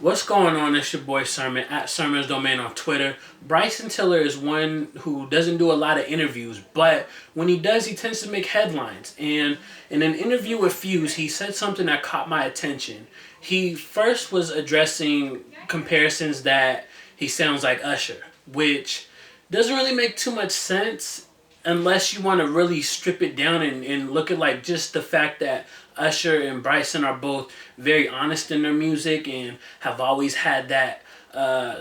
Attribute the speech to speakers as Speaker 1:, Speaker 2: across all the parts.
Speaker 1: What's going on? It's your boy Sermon at Sermon's Domain on Twitter. Bryson Tiller is one who doesn't do a lot of interviews, but when he does, he tends to make headlines. And in an interview with Fuse, he said something that caught my attention. He first was addressing comparisons that he sounds like Usher, which doesn't really make too much sense unless you want to really strip it down and look at like just the fact that Usher and Bryson are both very honest in their music and have always had that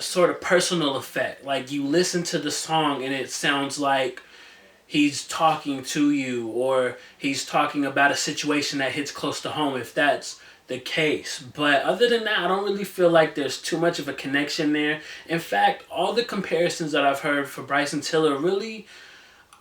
Speaker 1: sort of personal effect. Like you listen to the song and it sounds like he's talking to you or he's talking about a situation that hits close to home, if that's the case. But other than that, I don't really feel like there's too much of a connection there. In fact, all the comparisons that I've heard for Bryson Tiller really,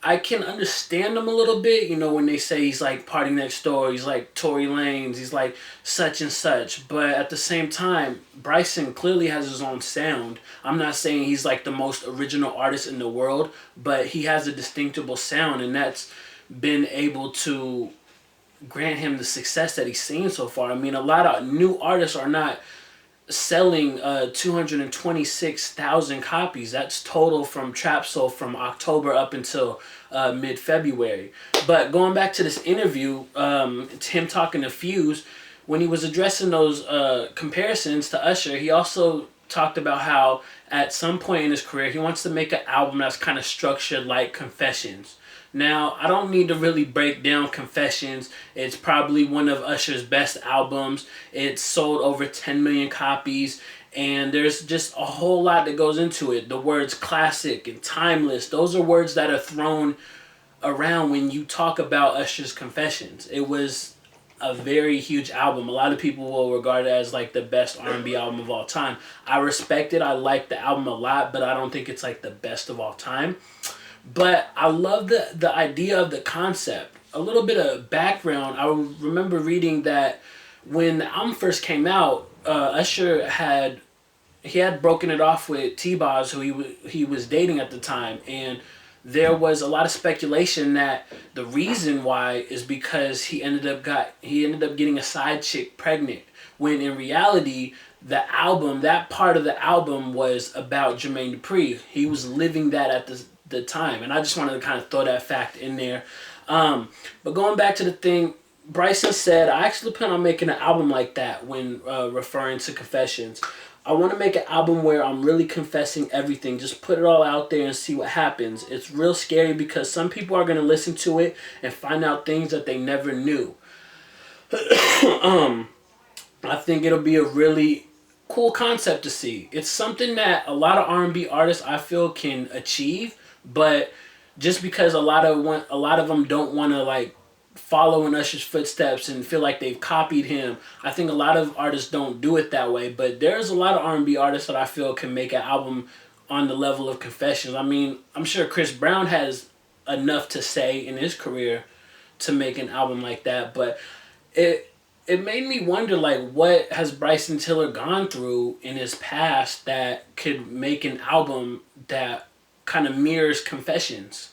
Speaker 1: I can understand them a little bit, you know, when they say he's like Party Next Door, he's like Tory Lanez, he's like such and such. But at the same time, Bryson clearly has his own sound. I'm not saying he's like the most original artist in the world, but he has a distinctable sound, and that's been able to grant him the success that he's seen so far. I mean, a lot of new artists are not selling 226,000 copies. That's total from Trap Soul from October up until mid-February. But going back to this interview, it's him talking to Fuse. When he was addressing those comparisons to Usher, he also talked about how at some point in his career he wants to make an album that's kind of structured like Confessions. Now, I don't need to really break down Confessions. It's probably one of Usher's best albums. It's sold over 10 million copies, and there's just a whole lot that goes into it. The words classic and timeless, those are words that are thrown around when you talk about Usher's Confessions. It was a very huge album. A lot of people will regard it as like the best R&B album of all time. I respect it. I like the album a lot, but I don't think it's like the best of all time. But I love the idea of the concept. A little bit of background. I remember reading that when the album first came out, Usher had broken it off with T-Boz, who he was dating at the time, and there was a lot of speculation that the reason why is because he ended up getting a side chick pregnant, when in reality the album, that part of the album was about Jermaine Dupri. He was living that at the time, and I just wanted to kind of throw that fact in there. But going back to the thing, Bryson said, I actually plan on making an album like that when referring to Confessions. I want to make an album where I'm really confessing everything, just put it all out there and see what happens. It's real scary because some people are going to listen to it and find out things that they never knew. I think it'll be a really cool concept to see. It's something that a lot of R&B artists I feel can achieve, but just because a lot of them don't want to like follow in Usher's footsteps and feel like they've copied him, I think a lot of artists don't do it that way. But there's a lot of R&B artists that I feel can make an album on the level of Confessions. I mean, I'm sure Chris Brown has enough to say in his career to make an album like that, but it made me wonder, like, what has Bryson Tiller gone through in his past that could make an album that kind of mirrors Confessions.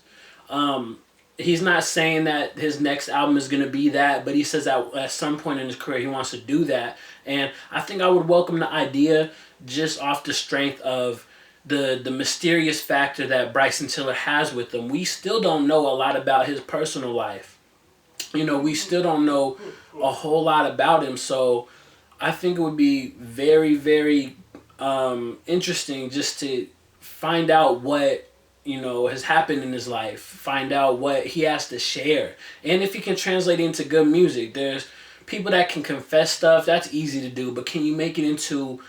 Speaker 1: He's not saying that his next album is going to be that, but he says that at some point in his career he wants to do that. And I think I would welcome the idea just off the strength of the mysterious factor that Bryson Tiller has with him. We still don't know a lot about his personal life. You know, we still don't know a whole lot about him. So I think it would be very, very interesting just to find out what, you know, has happened in his life, find out what he has to share, and if he can translate it into good music. There's people that can confess stuff, that's easy to do, but can you make it into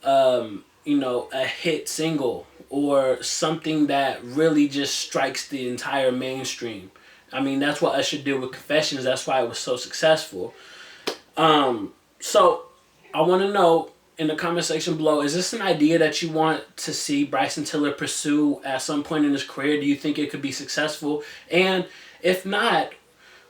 Speaker 1: you know, a hit single or something that really just strikes the entire mainstream? I mean, that's what Usher did with Confessions. That's why it was so successful. So I want to know in the comment section below, is this an idea that you want to see Bryson Tiller pursue at some point in his career? Do you think it could be successful? And if not,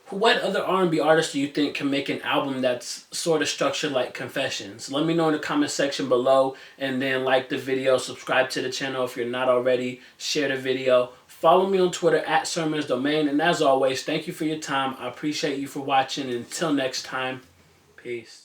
Speaker 1: what other R&B artists do you think can make an album that's sort of structured like Confessions? Let me know in the comment section below, and then like the video, subscribe to the channel if you're not already, share the video. Follow me on Twitter at Sermon's Domain, and as always, thank you for your time. I appreciate you for watching, and until next time, peace.